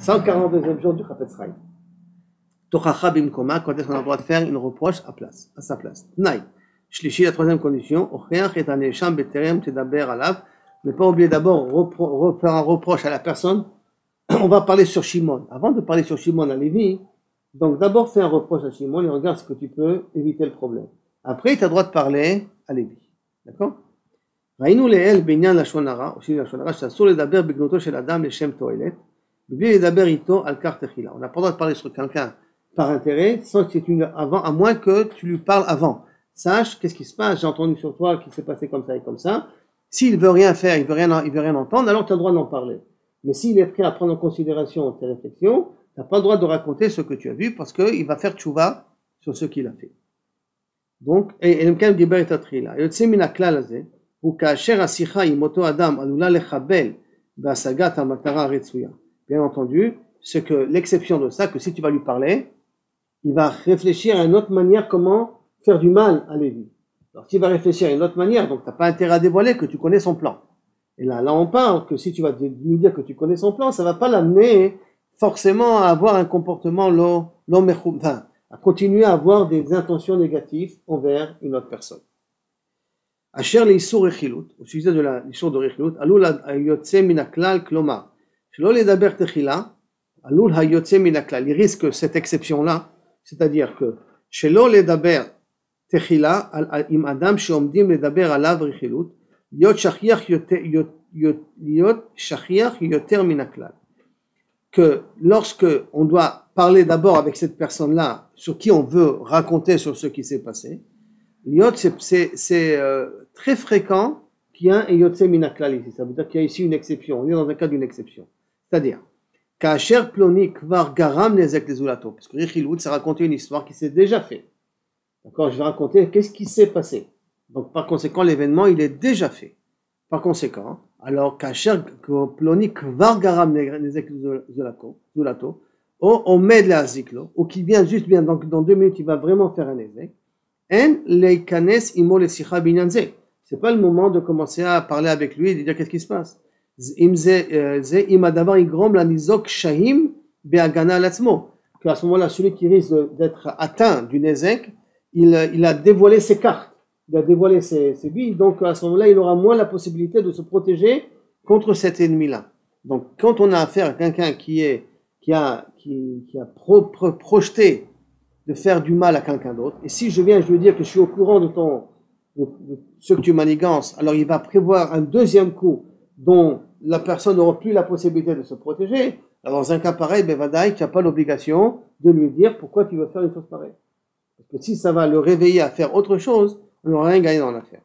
142e jour du Chafetz Chaim. Tochacha bimkoma, quand est-ce qu'on a le droit de faire une reproche à sa place. Tnaï. Shlishi, la troisième condition. Ocheach et anesham beterem tedaber alav. Ne pas oublier d'abord faire un reproche à la personne. On va parler sur Shimon. Avant de parler sur Shimon à Lévi, donc d'abord fais un reproche à Shimon et regarde ce que tu peux éviter le problème. Après, tu as le droit de parler à Lévi. D'accord? Raïnou leel binyan lashon hara, aussi lashon hara, שאסור לדבר בגנותו של אדם לשם תועלת, בלי לדבר איתו על כך תחילה. On n'a pas le droit de parler sur quelqu'un par intérêt, sans que tu avant, à moins que tu lui parles avant. Sache qu'est-ce qui se passe, j'ai entendu sur toi qu'il s'est passé comme ça et comme ça. S'il veut rien faire, il veut rien entendre, alors tu as le droit d'en parler. Mais s'il est prêt à prendre en considération tes réflexions, tu n'as pas le droit de raconter ce que tu as vu parce qu'il va faire tchouva sur ce qu'il a fait. Donc, et le cas diber et atrila. יוצא מן הכלל הזה, הוא כאשר השיחה עם אותו אדם עלולה לחבל בהשגת המטרה הרצויה. Bien entendu, c'est que l'exception de ça, que si tu vas lui parler, il va réfléchir à une autre manière comment faire du mal à Lévi. Alors, s'il va réfléchir à une autre manière, donc tu n'as pas intérêt à dévoiler que tu connais son plan. Et là, on parle que si tu vas lui dire que tu connais son plan, ça ne va pas l'amener forcément à avoir un comportement enfin, à continuer à avoir des intentions négatives envers une autre personne. Asher l'issur rechilut, au sujet de l'issur de rechilut, alul hayotse min haklal klomar, shelo ledaber techila, alul hayotse min haklal. Il risque cette exception-là, c'est-à-dire que shelo ledaber techila im adam sheomdim ledaber alav rechilut, להיות שכיח יותר מן הכלל. Que lorsque on doit parler d'abord avec cette personne-là, sur qui on veut raconter sur ce qui s'est passé, c'est très fréquent qu'il y a un yotse min haklal ici. Ça veut dire qu'il y a ici une exception. On est dans un cas d'une exception. C'est-à-dire, כאשר פלוני כבר גרם נזק לזולתו, parce que רכילות, c'est raconter une histoire qui s'est déjà fait. D'accord, je vais raconter qu'est-ce qui s'est passé. Donc, par conséquent, l'événement, il est déjà fait. Par conséquent, alors, כאשר פלוני כבר גרם נזק לזולתו, או עומד להזיק לו, ou qui vient juste bien, donc dans 2 minutes, il va vraiment faire un נזק, אין להיכנס עמו לשיחה בעניין זה. C'est pas le moment de commencer à parler avec lui et de dire qu'est-ce qui se passe. אם הדבר יגרום לניזוק קשיים בהגנה על עצמו. qu'à ce moment-là, celui qui risque d'être atteint du nезek, il a dévoilé ses cartes. Il a dévoilé ses billes, donc à ce moment-là, il aura moins la possibilité de se protéger contre cet ennemi-là. Donc, quand on a affaire à quelqu'un qui a projeté de faire du mal à quelqu'un d'autre, et si je lui dire que je suis au courant de ce que tu manigances, alors il va prévoir un deuxième coup dont la personne n'aura plus la possibilité de se protéger. Alors, dans un cas pareil, ben Vadaï, tu n'as pas l'obligation de lui dire pourquoi tu veux faire une chose pareille. Parce que si ça va le réveiller à faire autre chose, on n'aura rien gagné dans l'affaire.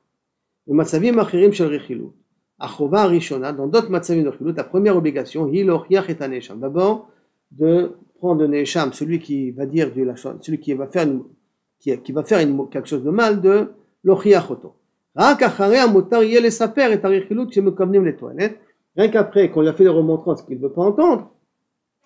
Le matzavim achirim shel rechilut. Achova arishona, dans d'autres matzavim de rechilut, la première obligation, hi lochiach et anesham. D'abord, de prendre le nesham, celui qui va dire de la chose, celui qui va faire quelque chose de mal, de lochiach oto. Rak acharei amutar yeh lesaper et rechilut shemekavnim letoilet. Rien qu'après, qu'on lui a fait les remontrances qu'il ne veut pas entendre,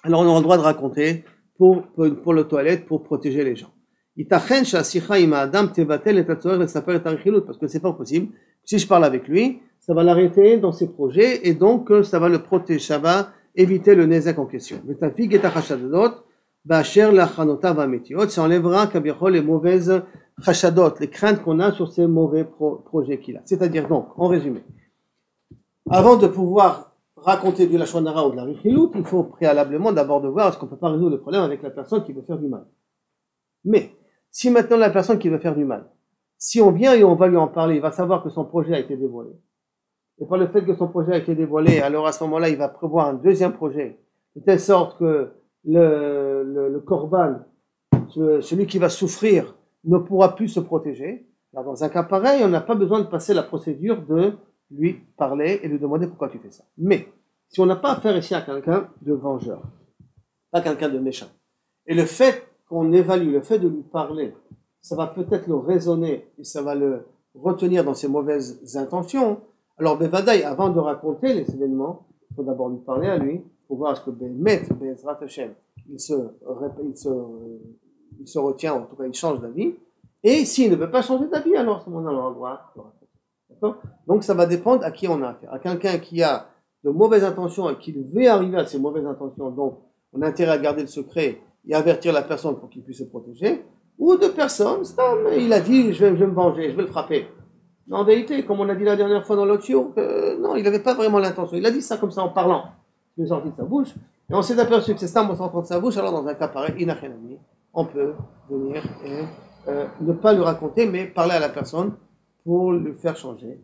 alors on aura le droit de raconter pour le toilette, pour protéger les gens. ייתכן שהשיחה עם האדם תבטל את הצורך לספר את הרכילות, parce que c'est pas possible. Si je parle avec lui, ça va l'arrêter dans ses projets et donc ça va le protéger, ça va éviter le nезק en question. ותפיג את החשדות באשר להכנותיו האמיתיות, ça enlèvera כביכול les mauvaises חשדות, les craintes qu'on a sur ces mauvais projets qu'il a. C'est-à-dire donc, en résumé, avant de pouvoir raconter du lashon hara ou de la rechilut, il faut préalablement d'abord de voir est-ce qu'on peut pas résoudre le problème avec la personne qui veut faire du mal. Mais si maintenant la personne qui veut faire du mal, si on vient et on va lui en parler, il va savoir que son projet a été dévoilé. Et par le fait que son projet a été dévoilé, alors à ce moment-là, il va prévoir un deuxième projet, de telle sorte que le korban, celui qui va souffrir, ne pourra plus se protéger. Alors dans un cas pareil, on n'a pas besoin de passer la procédure de lui parler et lui demander pourquoi tu fais ça. Mais si on n'a pas affaire ici à quelqu'un de vengeur, pas quelqu'un de méchant, et le fait qu'on évalue, le fait de lui parler, ça va peut-être le raisonner et ça va le retenir dans ses mauvaises intentions. Alors, Bevadaï, avant de raconter les événements, il faut d'abord lui parler à lui pour voir ce que Bemet, Bezrat Hashem, il se retient, en tout cas il change d'avis. Et s'il ne veut pas changer d'avis, alors à ce moment-là, on aura le droit de raconter. D'accord ? Donc, ça va dépendre à qui on a affaire. À quelqu'un qui a de mauvaises intentions et qui veut arriver à ses mauvaises intentions, donc on a intérêt à garder le secret et avertir la personne pour qu'il puisse se protéger, ou de personnes, il a dit je vais me venger, je vais le frapper. Mais en vérité, comme on a dit la dernière fois dans l'autre show, non, il n'avait pas vraiment l'intention. Il a dit ça comme ça en parlant. Il est sorti de sa bouche. Et on s'est aperçu que c'est ça en sortant de sa bouche. Alors dans un cas pareil, on peut venir et ne pas lui raconter, mais parler à la personne pour le faire changer.